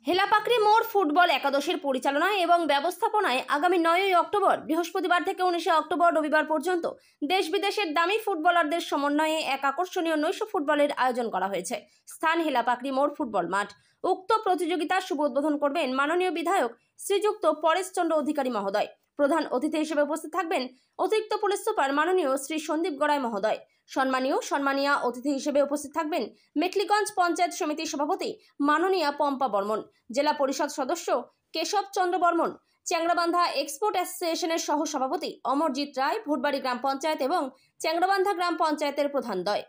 হেলাপাকড়ি মোড় ফুটবল একাদশের পরিচালনায় এবং ব্যবস্থাপনায় আগামী 9ই অক্টোবর বৃহস্পতিবার থেকে 19শে অক্টোবর রবিবার পর্যন্ত দেশ বিদেশের দামি ফুটবলারদের সমন্বয়ে এক আকর্ষণীয় নৈশ ফুটবলের আয়োজন করা হয়েছে। স্থান হেলাপাকড়ি মোড় ফুটবল মাঠ। উক্ত প্রতিযোগিতার শুভ উদ্বোধন করবেন মাননীয় বিধায়ক শ্রীযুক্ত পরেশচন্দ্র অধিকারী মহোদয়। প্রধান অতিথি হিসেবে উপস্থিত থাকবেন অতিরিক্ত পুলিশ সুপার মাননীয় শ্রী সন্দীপ গড়াই মহোদয়। সম্মানীয় অতিথি হিসেবে উপস্থিত থাকবেন মেখলিগঞ্জ পঞ্চায়েত সমিতির সভাপতি মাননীয়া পম্পা বর্মন, জেলা পরিষদ সদস্য কেশব চন্দ্র বর্মন, চ্যাংড়াবান্ধা এক্সপোর্ট অ্যাসোসিয়েশনের সহ সভাপতি অমরজিৎ রায়, ভুটবাড়ি গ্রাম পঞ্চায়েত এবং চ্যাংড়াবান্ধা গ্রাম পঞ্চায়েতের প্রধানদ্বয়।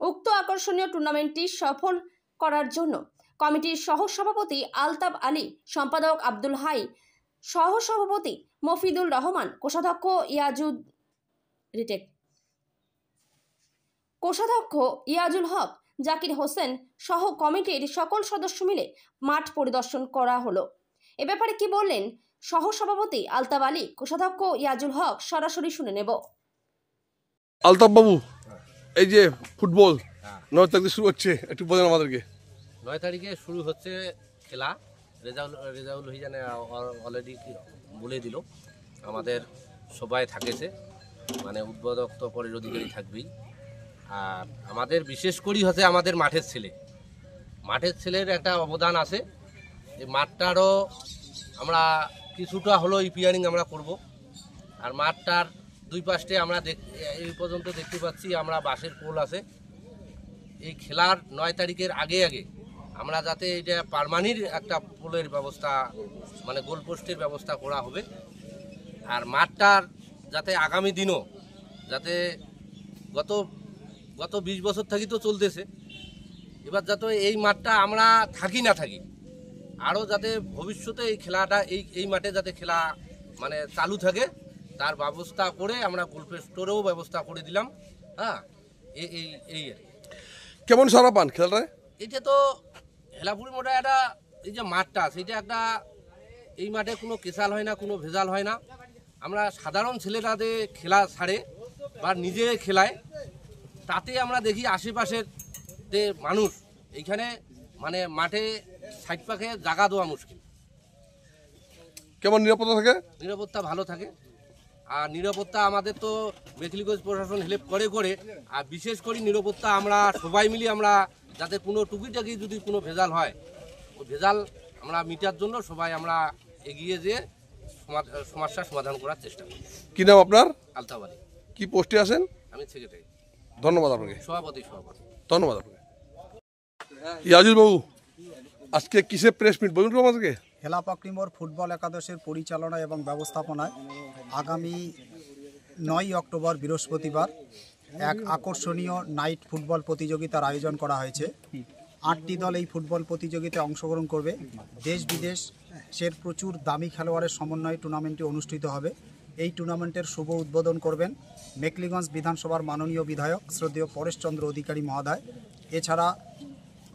উক্ত আকর্ষণীয় টুর্নামেন্টটি সফল করার জন্য কমিটির সহ সভাপতি আলতাব আলী, সম্পাদক আব্দুল হাই, সহ সভাপতি মফিদুল রহমান, কোষাধ্যক্ষ ইয়াজুল হক, জাকির হোসেন সহ কমিটির সকল সদস্য মিলে মাঠ পরিদর্শন করা হলো। এ ব্যাপারে কি বললেন সহ সভাপতি আলতাব আলী, কোষাধ্যক্ষ ইয়াজুল হক, সরাসরি শুনে নেব। আলতাব বাবু, এই যে ফুটবল 9 তারিখে শুরু হচ্ছে, একটু বলেন আমাদেরকে। 9 তারিখে শুরু হচ্ছে খেলা। রেজাউল হিজানে অলরেডি বলে দিল, আমাদের সবাই থাকেছে, মানে উদ্বোধক তো পরের অধিকারী থাকবেই। আর আমাদের বিশেষ করেই হচ্ছে আমাদের মাঠের ছেলের একটা অবদান আছে। এই মাঠটারও আমরা কিছুটা হলো রিপেয়ারিং আমরা করব। আর মাঠটার দুই পাশে আমরা এই পর্যন্ত দেখতে পাচ্ছি আমরা বাঁশের পোল আছে। এই খেলার 9 তারিখের আগে আমরা যাতে এটা পার্মানেন্ট একটা পোলের ব্যবস্থা, মানে গোলপোস্টের ব্যবস্থা করা হবে। আর মাঠটার যাতে আগামী দিনও যাতে গত 20 বছর থাকি তো চলতেছে, এবার যাতে এই মাঠটা আমরা থাকি না থাকি, আরও যাতে ভবিষ্যতে এই খেলাটা এই মাঠে যাতে খেলা মানে চালু থাকে তার ব্যবস্থা করে আমরা গোলপোস্টেরও ব্যবস্থা করে দিলাম। হ্যাঁ, এই কেমন সারা পান খেলাটায়? এটা তো হেলাপুরি মোড়ে একটা এই যে মাঠটা আছে, এটা একটা এই মাঠে কোনো কেসাল হয় না, কোনো ভেজাল হয় না। আমরা সাধারণ ছেলেরা যে খেলা ছাড়ে বা নিজে খেলায়, তাতে আমরা দেখি আশেপাশের যে মানুষ এইখানে মানে মাঠে সাইড পাখে জায়গা দেওয়া মুশকিল। কেমন নিরাপত্তা থাকে? নিরাপত্তা ভালো থাকে। আর নিরাপত্তা আমাদের তো মেখলিগঞ্জ প্রশাসন হেল্প করে। আর বিশেষ করে নিরাপত্তা আমরা সবাই মিলে আমরা যাতে কোনো টুকিটাকি যদি কোনো ভেজাল হয়, ওই ভেজাল আমরা মিটার জন্য সবাই আমরা এগিয়ে যেয়ে সমস্যার সমাধান করার চেষ্টা করি। কি নাম আপনার? আলতাব আলী। কি পোস্টে আছেন? আমি সেক্রেটারি। ধন্যবাদ আপনাকে। সভাপতি। ধন্যবাদ আপনাকে। ইয়াজুল বাবু, আজকে কিসে প্রেস মিট বলুন তো আমাদেরকে। হেলাপাকড়ি মোড় ফুটবল একাদশের পরিচালনা এবং ব্যবস্থাপনায় আগামী 9ই অক্টোবর বৃহস্পতিবার এক আকর্ষণীয় নাইট ফুটবল প্রতিযোগিতার আয়োজন করা হয়েছে। 8টি দল এই ফুটবল প্রতিযোগিতায় অংশগ্রহণ করবে। দেশ বিদেশের প্রচুর দামি খেলোয়াড়ের সমন্বয়ে টুর্নামেন্টটি অনুষ্ঠিত হবে। এই টুর্নামেন্টের শুভ উদ্বোধন করবেন মেখলিগঞ্জ বিধানসভার মাননীয় বিধায়ক শ্রদ্ধেয় পরেশচন্দ্র অধিকারী মহোদয়। এছাড়া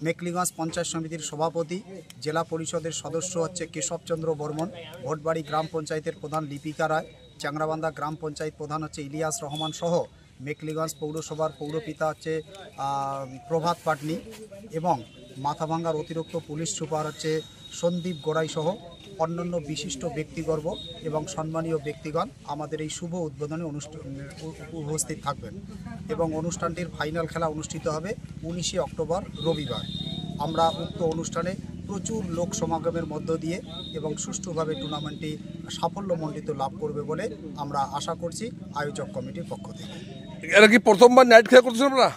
মেখলিগঞ্জ পঞ্চায়েত সমিতির সভাপতি, জেলা পরিষদের সদস্য হচ্ছে কেশব চন্দ্র বর্মন, ভোটবাড়ি গ্রাম পঞ্চায়েতের প্রধান লিপিকা রায়, চ্যাংড়াবান্ধা গ্রাম পঞ্চায়েত প্রধান হচ্ছে ইলিয়াস রহমান সহ মেখলিগঞ্জ পৌরসভার পৌরপিতা হচ্ছে প্রভাত পাটনি এবং মাথাভাঙ্গার অতিরিক্ত পুলিশ সুপার হচ্ছে সন্দীপ গড়াই সহ অন্যান্য বিশিষ্ট ব্যক্তিবর্গ এবং সম্মানীয় ব্যক্তিগণ আমাদের এই শুভ উদ্বোধনে উপস্থিত থাকবেন এবং অনুষ্ঠানটির ফাইনাল খেলা অনুষ্ঠিত হবে 19শে অক্টোবর রবিবার। আমরা উক্ত অনুষ্ঠানে প্রচুর লোক সমাগমের মধ্য দিয়ে এবং সুষ্ঠুভাবে টুর্নামেন্টটি সাফল্যমণ্ডিত লাভ করবে বলে আমরা আশা করছি আয়োজক কমিটির পক্ষ থেকে। এরা কি প্রথমবার নাইট খেলা করছেন আপনারা?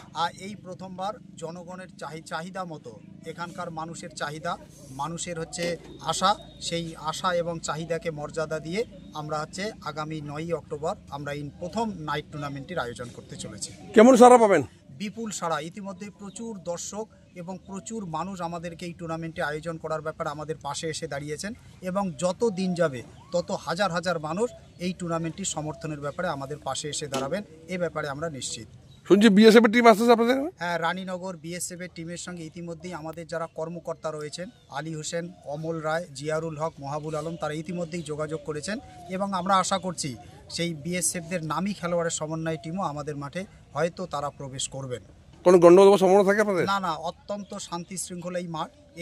এই প্রথমবার জনগণের চাহিদা মতো এখানকার মানুষের চাহিদা, মানুষের হচ্ছে আশা, সেই আশা এবং চাহিদাকে মর্যাদা দিয়ে আমরা হচ্ছে আগামী 9ই অক্টোবর আমরা এই প্রথম নাইট টুর্নামেন্টটির আয়োজন করতে চলেছি। কেমন সাড়া পাবেন? বিপুল সাড়া। ইতিমধ্যে প্রচুর দর্শক এবং প্রচুর মানুষ আমাদেরকে এই টুর্নামেন্টে আয়োজন করার ব্যাপারে আমাদের পাশে এসে দাঁড়িয়েছেন এবং যত দিন যাবে তত হাজার হাজার মানুষ এই টুর্নামেন্টটির সমর্থনের ব্যাপারে আমাদের পাশে এসে দাঁড়াবেন, এ ব্যাপারে আমরা নিশ্চিত। শুনছি বিএসএফ এর টিম আসছে আপনাদের? হ্যাঁ, রানীনগর বিএসএফ এর টিমের সঙ্গে ইতিমধ্যেই আমাদের যারা কর্মকর্তা রয়েছেন আলী হোসেন, অমল রায়, জিয়ারুল হক, মহাবুল আলম, তারা ইতিমধ্যেই যোগাযোগ করেছেন এবং আমরা আশা করছি সেই বিএসএফদের নামী খেলোয়াড়ের সমন্বয় টিমও আমাদের মাঠে হয়তো তারা প্রবেশ করবেন। কোনো গন্ডগোল হওয়ার সম্ভাবনা থাকে আপনাদের? না না, অত্যন্ত শান্তি শৃঙ্খলা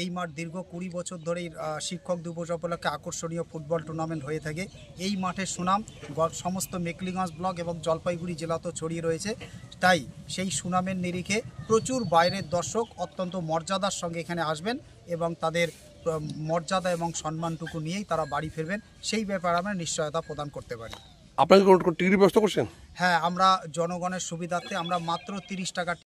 এই মাঠ দীর্ঘ 20 বছর ধরেই শিক্ষক দিবস উপলক্ষে আকর্ষণীয় ফুটবল টুর্নামেন্ট হয়ে থাকে। এই মাঠের সুনাম সমস্ত মেকলিগঞ্জ ব্লক এবং জলপাইগুড়ি জেলাতেও ছড়িয়ে রয়েছে। তাই সেই সুনামের নিরিখে প্রচুর বাইরের দর্শক অত্যন্ত মর্যাদার সঙ্গে এখানে আসবেন এবং তাদের মর্যাদা এবং সম্মানটুকু নিয়েই তারা বাড়ি ফিরবেন, সেই ব্যাপারে আমরা নিশ্চয়তা প্রদান করতে পারি। আপনাকে কোনো টিকিট ব্যবস্থা করছেন? হ্যাঁ, আমরা জনগণের সুবিধার্থে আমরা মাত্র 30 টাকা